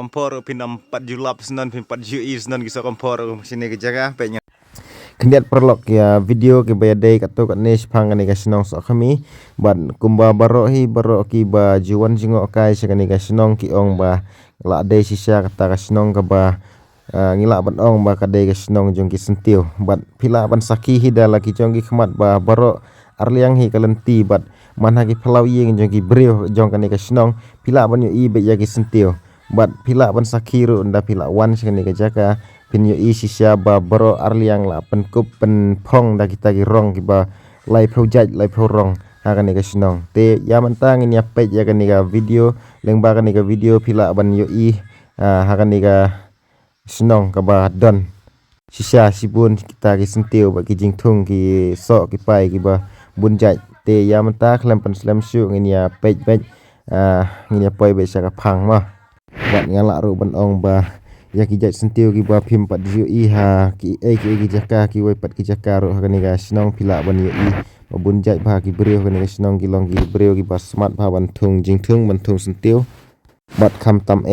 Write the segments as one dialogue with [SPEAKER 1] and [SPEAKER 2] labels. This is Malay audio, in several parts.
[SPEAKER 1] kompor pinam 4 julap senan pin 4 jui senan kisah kompor sini ke jaga penya
[SPEAKER 2] Kendiat perlok ya video ke bayadai kato kat nish pangan ni kasinong sok kami ban kumba barohi baroki ba juan jingok kai sakani kasinong ki ong ba la dei sisa kata kasinong ka ba ngilak ban ong ba kadai kasinong jong ki sentiu bat pila ban saki hida lagi jong ki khmat ba barok arliang hi kalenti bat manha ki phalau yeng jong ki breu jong kani kasinong pila ban yo i be ya ki sentiu bat pila ban saki ru nda pila wan sakani ka jaka pin yo i sisa ba baro arliang la pen kup pen phong da kita ki rong ki ba lai phau jaj lai phau rong ha kan ni ka sinong te ya mantang ini apa ya kan ni ka video leng ba kan ni ka video pila ban yo i ha kan ni ka sinong ka ba don sisa sibun kita ki sentiu ba ki jingthung ki so ki pai ki ba bun jaj te ya mantang klem pen slam su ngin ya pej pej ngin ya poi be sa ka phang ma bat ngala ru ban ong ba ya ki jat sentiu ki ba phim pat yu i ha ki jaka ki wai pat ki jaka ro ha ni ga snong pila ban yu i babun jat ba ki breu ha ni ga snong ki long ki breu ki ba smart ba ban thung jing thung ban thung sentiu bat kham tam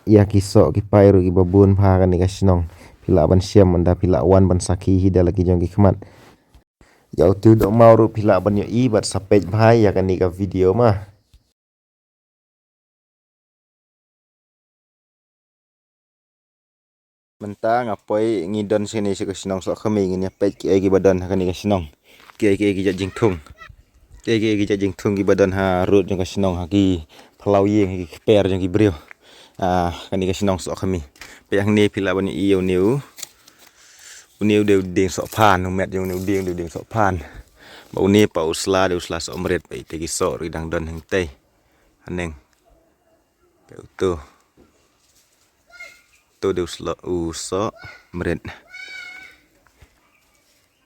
[SPEAKER 2] ya ki so ki pai ro ki babun ba ha ni ga snong pila ban siam anda pila wan ban saki hida lagi jong ki khmat ya tu do mau ro pila ban yu i bat sapej ba ya kan ni ga video mah mentang apoi ngidon sini si kasinong sok kami ngin pej ki gi badan ha ni kasinong ki jat jing thung ki jat jing thung gi badan ha rut jong kasinong ha ki phalau yeng ki per jong ki breu kan ni kasinong sok kami pe yang ni pila ban iu niu deu ding sok phan met jong niu ding sok phan ba uni pa usla sok mret pe te ki sok ri dang don hang tei aneng pe tu đều so meren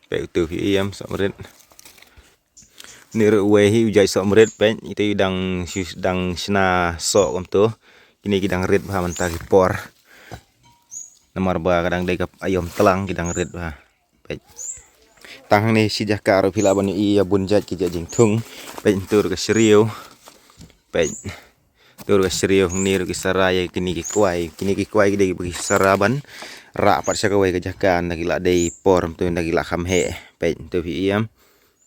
[SPEAKER 2] pe tu fi em so meren ni ro we hi jai so meren pe itu dang sna so kom tu kini kidang red ba manta ki por nomor ba kadang dei kap ayom telang kidang red ba pe tang ni si jaka ro pila ban i ya bun jat ki jing thung pe tur ka seriu pe tur ka seriu ni ro ki saraya kini ki kwai dei ki saraban ra pat sa ka wai ka jakan lagi la dei por tu lagi la kham he pe tu fi am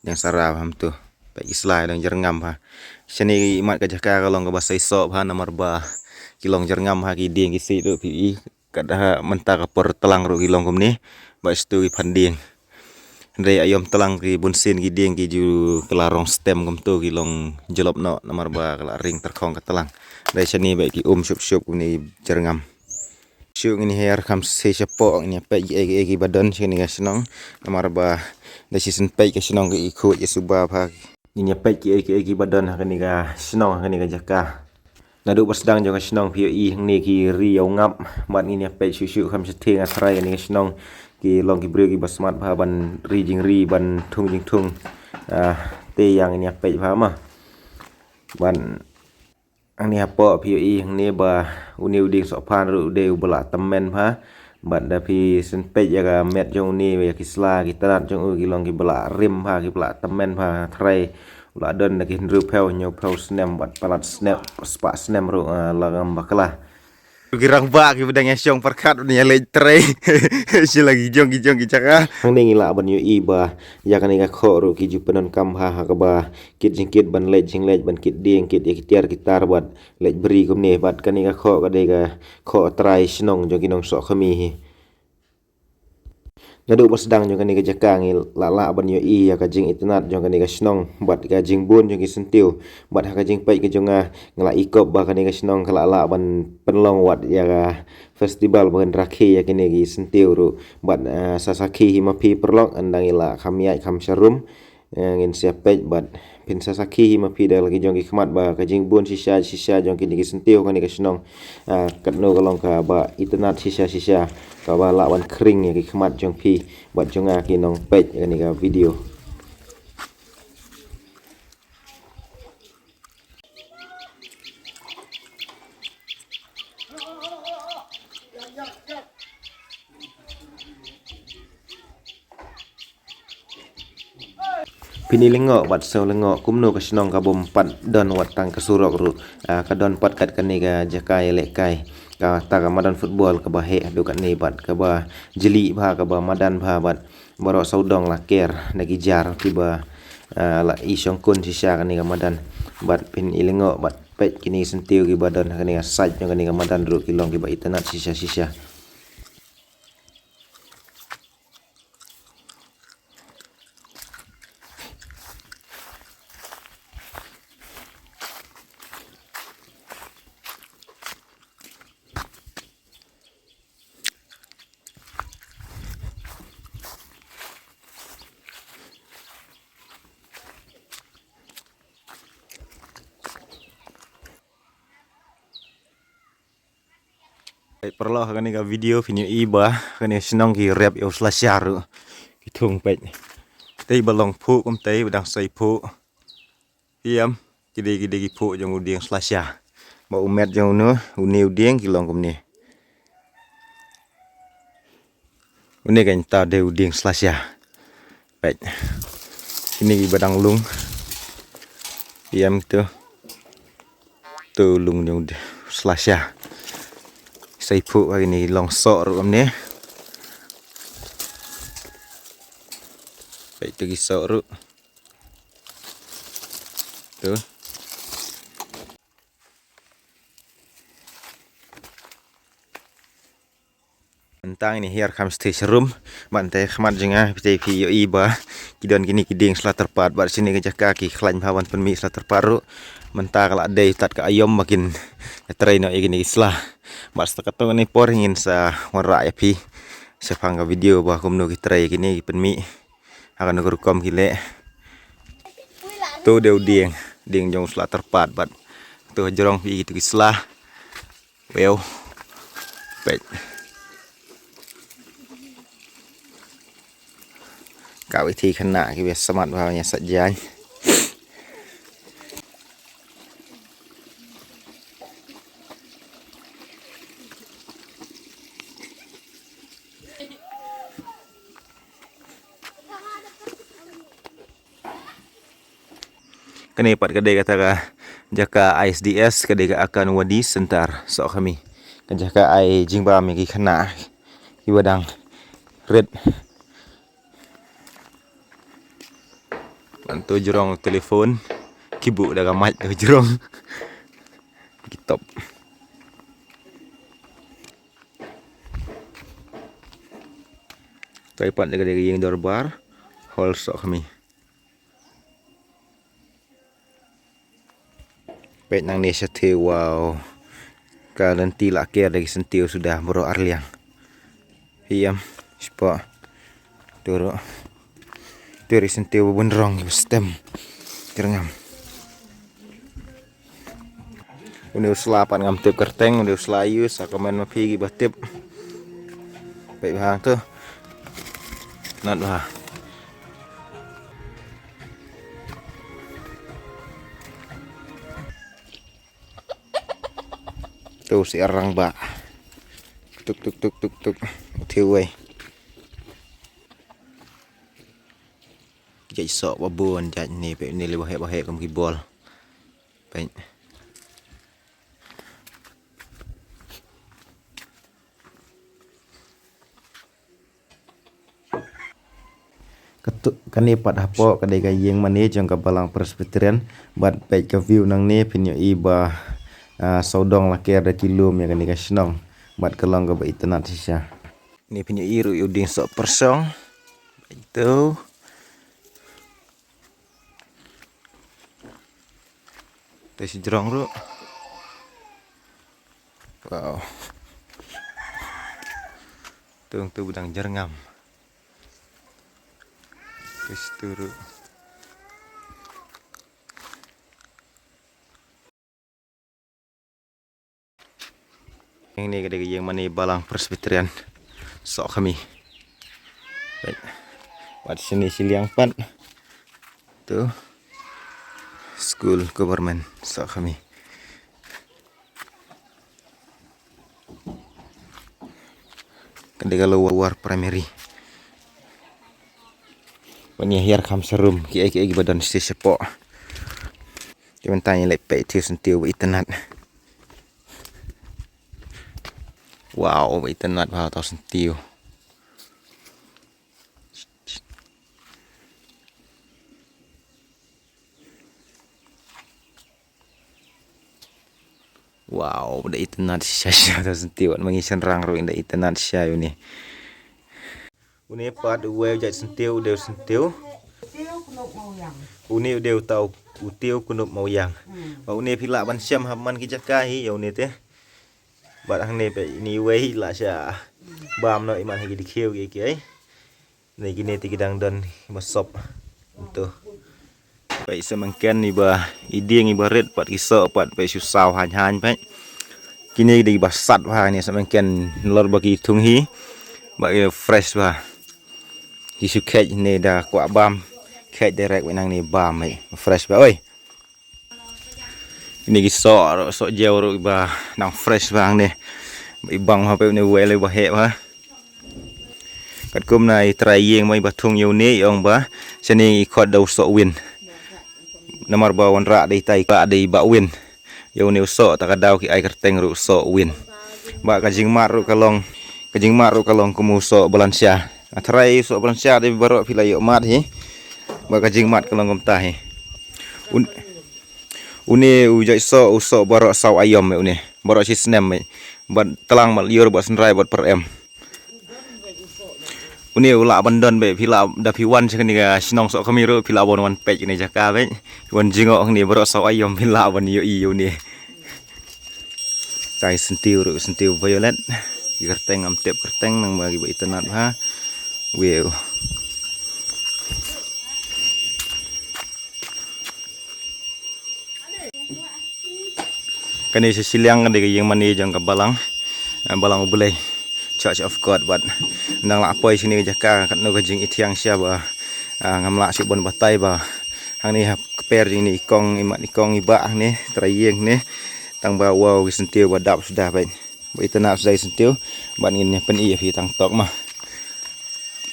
[SPEAKER 2] yang sarab ham tu pe islai dang jerngam ha seni mat ka jaka ka long ka basai so ha nomor ba kilong jerngam ha ki ding ki si tu fi kada menta ka por telang ro ki long kum ni ba stu ki panding Ndai ayom telang ki bunsin ki ding ki ju kelarong stem kum tu ki long jelop no nomor ba kala ring terkhong ka telang dai seni ba ki syup ni jerngam syuk ini hair kam se sepo ni pe gi badan sini ga senong nomor ba dai season pe ka senong ki ikut ya suba ba ni pe gi badan ha ni ga senong ha ni ga jaka nadu pasdang jong senong pi i ni ki riau ngap mat ni pe syuk kam se thing atrai ni ga senong ki long ki breu ki basmat ba ban ri jing ri ban thung jing thung te yang ni pe ba ma ban ang ni apa pi i ni ba uniu ding sok phan ru deu bala temen ba ban da pi sen pe ya ga met jong ni ya ki sla ki tarat jong ki long ki bala rim ba ki bala temen ba thrai la don da ki ru pheu nyo pheu snem bat palat snap spa snem ru lagam bakla girang ba ki bedang syong perkat ni le tre si lagi jong ki caka hang ni ngila ban yu i ba ya kan ga kho ru ki ju penon kam ha ka ba kit jingkit ban le jing le ban kit ding kit ya tiar gitar bat le bri kum ni bat kan ga kho ka de ga kho trai snong jong ki nong so khami hi nadu pasdang jong kan ga jaka ngil la ban yu i ya ka jing itnat jong kan ga snong bat ga jing bun jong ki sentiu bat ha ka jing pai ka jong ngala ikop ba kan ga snong kala la ban penlong wat ya ga festival ban rakhi ya kini gi sentiu ru bat sasaki himapi perlok andang ila khamiat kham sharum ngin siapej bat pin sasaki himapi da lagi jong ki khmat ba ka jing bun sisa jong kini gi sentiu kan ga snong katno kalong ka ba itnat sisa ka ba la ban kring ya ki khmat jong pi bat jong ki nong pej kan ga video Pini lengok bat so lengok kumno ka senong ka bom pat don wat tang ka surok ru ka don pat kat kan ni ga jakai le kai ka ta ka madan football ka ba he do kat ni bat ka ba jeli ba ka ba madan ba bat baro saudong la ker nagi jar ki ba la isong kun sisa ka ni ka madan bat pin ilingo bat pet kini sentiu ki badan ka ni saj ka ni ka madan ru ki long ki ba itanat sisa perlo kani ka video iba kani senong ki rap yo slasharu ki thung pet tei balong phu kum tei badang sai phu iam kide ki phu jong udiang slasha ba umet jong no uni udiang ki long kum ni uni kan ta de udiang slasha pet ini ki badang lung iam tu lung jong slasha sai phu hari ni long sok ru am ni baik tu sok ru tu tentang ini hiar kam stay serum bantai khmat jenga piti yo iba kidon kini kiding sela terpat bar sini ke jaka ki khlain bhawan penmi sela terparu menta kala dei tat ka ayom makin train no igini islah mas takatong ni por ingin sa wara ya pi sa pangga video ba kum no ki trai kini penmi akan nukur kom kile tu deu ding jong sela terpat bat tu jorong pi gitu islah well pet cả vị thi khăn nạ cái việc sắm mặt vào nhà sạch dán kani pat kadai kata ka jaka ISDS kadai ka akan wadi sentar so kami kan jaka ai jingba mi ki khana ki badang red bantu jerong telepon kibu dah gamat tu jerong kitop tripod dekat yang dorbar hol sok kami pet nang ni setiu wow kalian tilak kia dari sentiu sudah bro arliang hiam spot turut dari sentiu benerong stem kerengam udah selapan ngam tip kerteng udah selayu sakomen mapi gibah tip baik bahang tuh not bah tuh si arang ba tuk thiuai chạy sọ và buồn chạy nè vậy nên là bảo hệ cầm cái ball vậy kan ni pat hapo kadai ka yeng mani jong ka balang presbyterian bat baik ka view nang ni pinyo iba saudong la ker da kilom ya kan ni ka snong bat kelong ka ba itanat sisa ni pinyo iru uding sok persong itu si jerong ru wow tung tu budang jerngam terus turu yang ni kadang yang mana balang presbyterian sok kami baik buat sini siliang pan tu school government so kami ketika luar primary punya hiar kam serum ki badan si sepok cuman tanya lek pe tiu sentiu internet Wow, ba itanat ba tau sentiu. Wow, da itanat siya tau sentiu mangisan rang ro inda itanat siya ni. Uni pat uwe jat sentiu deu sentiu. Uni deu tau utiu kunup mau yang. Ba uni pila ban siam haman ki jakahi ya uni te. Bat hang ne pe ni we la sya. Bam no iman hagi dikhiu ki ai. Ni gini ti gidang don masop untuk. Pai semangken ni ba iding ibaret pat kiso pat pai susau han pai. Kini di basat ba ni semangken lor bagi tung hi. Ba fresh ba. Isu kek ni dah kuat bam. Kek direct wenang ni bam ai. Fresh ba oi. Ini kisok sok jauh ro ba nang fresh bang ni. Ibang ha pe ni we le ba he ba. Kat kum nai try yeng mai batung yo ni yong ba. Sini ikot dau sok win. Nomor ba wan ra dei tai ka dei ba win. Yo ni sok tak dau ki ai kerteng ro sok win. Ba kajing mat ro kalong. Kajing mat ro kalong kumu sok balansia. Atrai sok balansia de baro pila yo mat hi. Ba kajing mat kalong kom ta hi. Uni ujai so usok barok saw ayam me uni barok si snem me bat telang mal yor bat senrai bat per em uni ula bandon be pila da piwan sekani ga sinong sok kami ro pila bon wan pej ni jaka be wan jingok ni barok saw ayam pila ban yo i uni cai sentiu violet kerteng am tep kerteng nang bagi ba itanat ha wew kani siliang kan yang mani jang balang balang boleh church of god but nang la poi sini jaka kat no gajing itiang sia ba ngamla si bon batai ba hang ni keper ini ikong imat ikong iba ni trayeng ni tang ba wow sentiu ba dap sudah baik ba itana sudah sentiu ban ngin pen i fi tang tok mah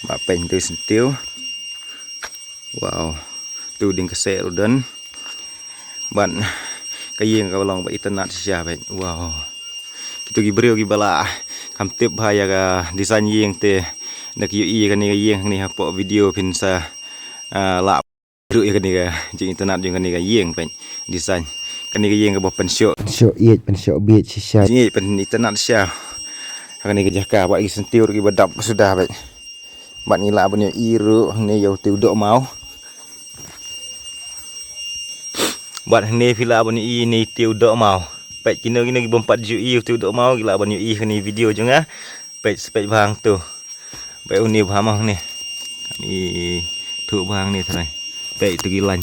[SPEAKER 2] ba pen tu sentiu wow tu ding kese udan ban kayeng ka long ba itanat siya ben wow kitu gi breu gi bala kam tip bahaya ga design yeng te nak yu i kan ni yeng ni hapo video pin sa la ru ya kan ni ga jing itanat jing kan ni ga yeng ben design kan ni ga yeng ga bo pen show yet pen show bi siya ni pen itanat siya kan ni ga jaka ba gi sentiu gi badap sudah ben bat ni la ben i ru ni yo tu dok mau Bat ni pila abon i ni tiu dok mau. Pek kino gini bompat ju i tiu dok mau gila abon i ni video juga. Pek spek bang tu. Pek uni bhamang ni. Kami tu bang ni trai. Pek tu gilan.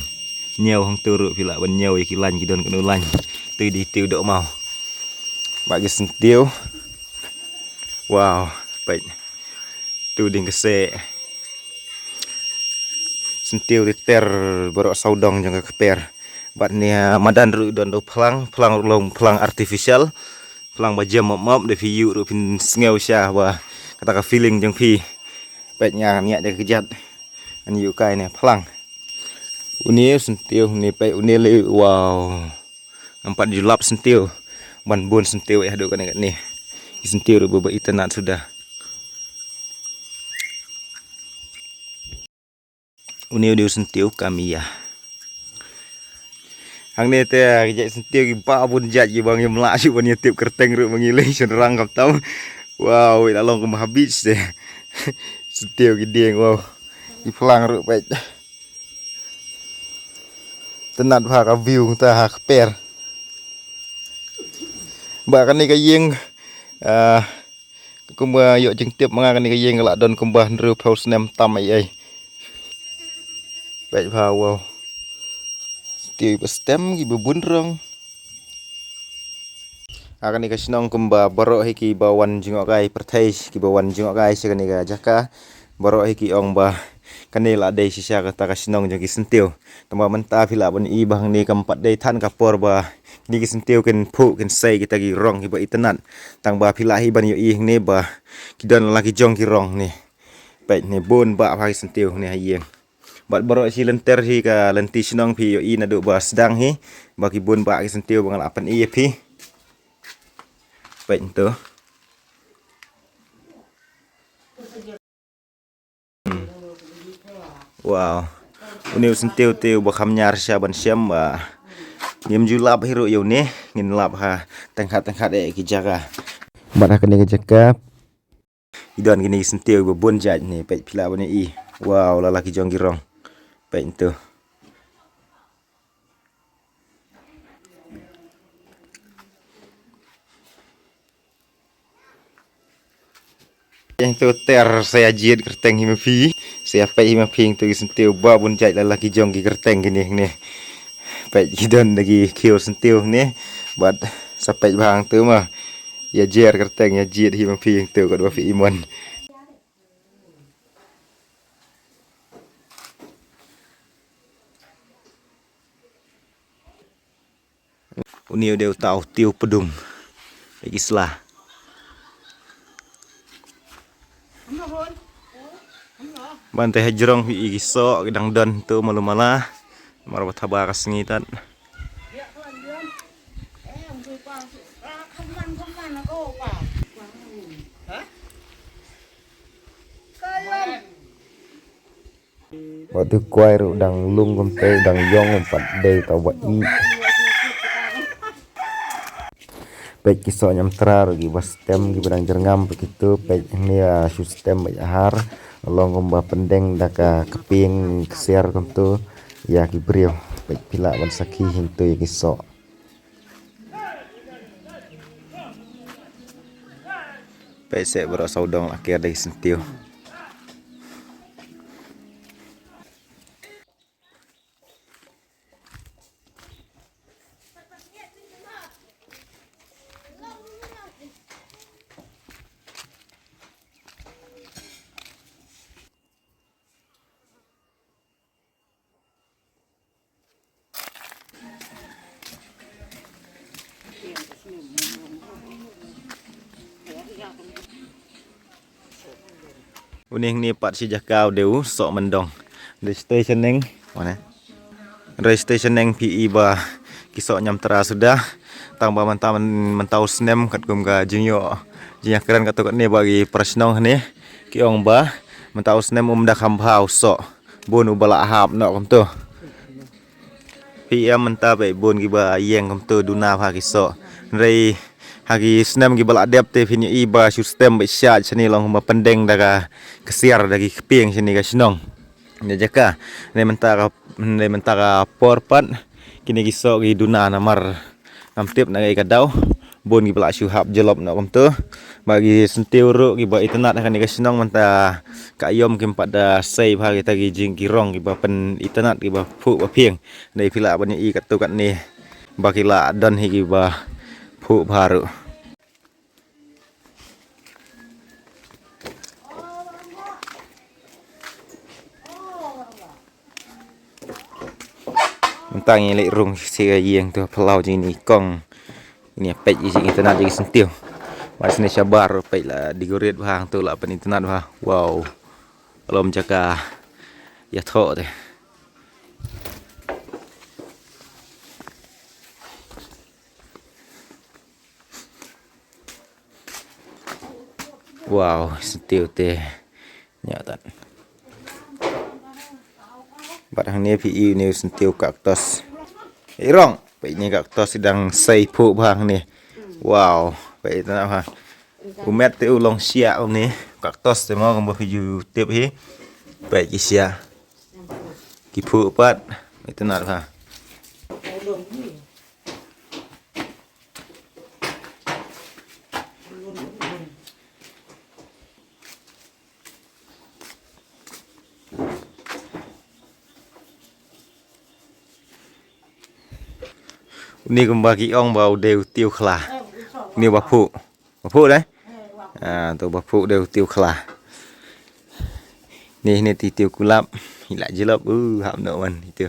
[SPEAKER 2] Nyau hang tu ru pila abon nyau i gilan gidon kenu lan. Tu di tiu dok mau. Bagi sentiu. Wow, pek. Tu ding kese. Sentiu di ter borok saudong jangka keper. Bat ni madan ru don do pelang artificial pelang baja mop de view ru pin ngeu sya ba kata ka feeling jeng pi pet nya nya de kejat an yu kai ne pelang uni sentiu ni pe uni le wow empat julap sentiu ban bon sentiu ya do kan ni sentiu ru ba itanat sudah uni dia sentiu kami ya hang ni te kejak sentiu gi ba bun jat gi bang yang melak ban tip kerteng ru mengilai senrang kap tau wow dak long ke habis de sentiu gi ding wow di pelang ru pet tenat ha ka view ta ha per ba kan ni ka yeng kumba yo jeng tip manga kan ni ka yeng la don kumba ru post nem tam ai pet ha wow tiu bestem gi bebunrong akan ni kasinong kumba barok hiki bawan jingok gai perthai ki bawan jingok gai sekani ga jaka barok hiki ong ba kanela dei sisa kata kasinong jagi sentiu tamba menta pila bon i bang ni kampat dei than kapor ba ni ki sentiu ken phu ken sei kita gi rong ki ba itenat tang ba pila hi ban yo i ni ba kidon lagi jong ki rong ni pet ni bon ba ha sentiu ni hayeng bat barok si lenter hi ka lenti sinong pi yo i na do ba sedang hi bagi bun ba ki sentiu bangal apan i pi pet tu Wow. Uni sentiu bakam nyar syaban syam ba. Ngim julap hiru yo ni ngin lap ha tenghat-tenghat ki jaga. Bat ha kene ki jaga. Idon gini sentiu bebun jaj ni pek pila bani i. Wow, lalaki jong girong. Pek tu. Yang tu ter saya jid kerteng himapi. Saya pek himapi tu sentiu babun jaj lalaki jong ki kerteng gini ni. Pek gidon lagi kio sentiu ni buat sampai bang tu mah ya jer kerteng ya jid hi mapi yang tu kat dua fi iman uni dia tahu tiu pedum lagi selah bantai hajrong fi iso gedang don tu malu-malah mar bathabar sengitan waktu kuai ru dang lung kompe dang yong empat day tau wa i pek kiso nyam trar gi bas tem gi bedang jerngam begitu pek ni sistem bayar long gomba pendeng daka keping kesiar komtu ya ki brio pek pila ban saki hintu ya kiso pek se bro saudong akhir dari sentiu uning ni pat si jakau deu sok mendong registrationing mana registrationing PE ba kisok nyam tera sudah tang ba mentau snem kat gum ga jingyo jinya keren kat ni bagi presnong ni ki ong ba mentau snem dah khambau sok bun ubala hap nok kom tu PM menta be bun gi ba yeng kom tu duna pha kisok rei hagi snem gi bala adaptive ni iba system be sya chani long ma pendeng daga kesiar dagi keping sini ga snong ne jaka ne mentara porpat kini giso gi duna namar amtip na ga kadau bon gi bala syuhab jelop nak kom tu bagi sentiu ru gi ba itnat kan ga snong menta ka yom kim pada sei bha gi tagi jing kirong gi ba pen itnat gi ba phu ba phieng nei phila ban i kat tu kat ni bakila don hi gi ba phu baru mentang ini rung si yang tu pelau ini kong ini pek isi internet jadi sentil mas ni sabar pek lah digurit bang tu lah pen internet bah wow kalau menjaga ya thok deh wow sentil teh nyata barang ni PE ni sentil kaktus irong baik ni kaktus sedang sei phu bang ni wow baik tu nak ha umet tu long sia ni kaktus tu mau gambar video tip hi baik ki sia ki phu pat itu nak ha ni kembali ong bau đều tiêu khla ni bapu đấy tu bapu đều tiêu khla ni ti tiêu kulap hilak jelap hap no man itu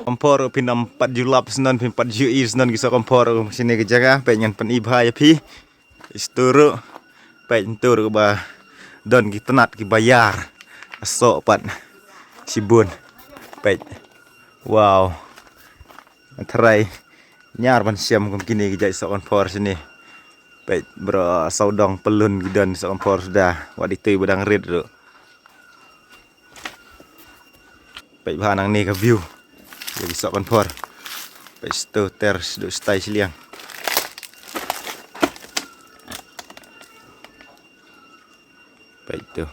[SPEAKER 2] kompor pinam 4 julap senan pin 4 jui senan kisah kompor sini ke jaga pengen pen ibha ya pi isturu pen tur ba don ki tenat ki bayar asok pat sibun pet wow terai nyar ban siam kum kini ki jai sok kompor sini Baik bro saudang pelun gidan sa kompor sudah. Wak itu badang red tu. Baik bahan nang ni ke view. Jadi sok kompor. Baik sto ters do stay siliang. Baik tu.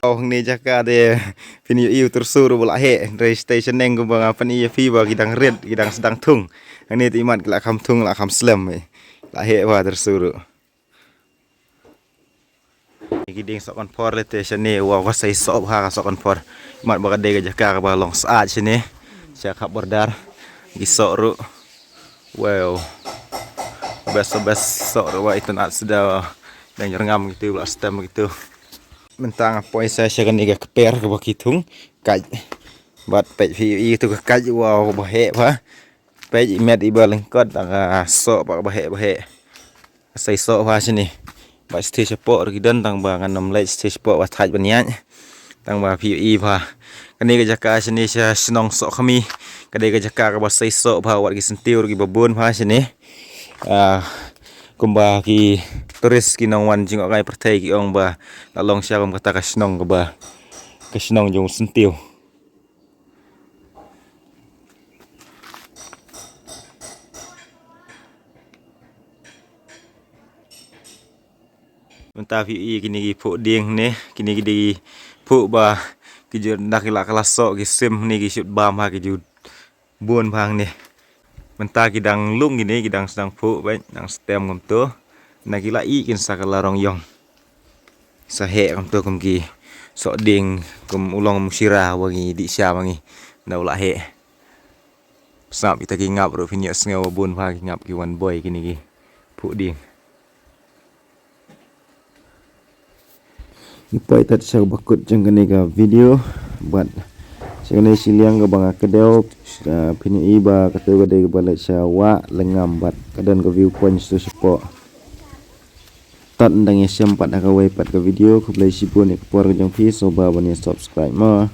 [SPEAKER 2] Oh ni jaka de pini iu tersuru bola he dari station neng gumbang apa ni fiba gidang red gidang sedang tung. Ini tu imat la kam tung la kam slam. La he wa tersuru. Giding sok kompor le te sini wa wasai sok ha sok kompor. Imat bagade ga jaka ba long saat sini. Sia kap bordar gisok ru. Wow. Best sok ru wa itu nak sudah dan ngam gitu pula stem gitu. Mentang apa saya kan iga keper ke bakitung kaj. Bat pej vi itu ke kaj wow bahe pa. Pej imet iba lengkot tang sok pak bahe. Sai sok pa sini. Ba stage support gidan tang ba ngan late stage support wa thaj banian. Tang ba PE pa. Kani ke jaka sini sia senong sok kami. Kadai ke jaka ka ba sai sok pa wat gi sentiu gi babon pa sini. Kumba ki turis ki nong wan jingok kai pertai ki ong ba lalong sia kum kata kasnong ke ba kasnong jong sentiu. Mentah vi kini ki puk ding ni kini ki di puk ba ki je nak la kelas sok ki sim ni ki shoot bam ha ki ju buon phang ni. Mentah kidang lung gini kidang sedang puk baik nang stem ngam tu nak gila i kin sa kalarong yong sa he ngam tu kum ki sok ding kum ulong musira wangi di sia wangi na ula he sap kita ki ngap ro pinya sngew bun pha ki ngap ki one boy kini ki puk ding ipai tat sa bakut jang kani ka video buat Sekali siliang ke bang kedel punya iba kata gede balik syawa lengam bat kadan ke viewpoint tu support tat ndang sempat nak ke wipat ke video ke play sibun ke por ke jang fi so ba bani subscribe ma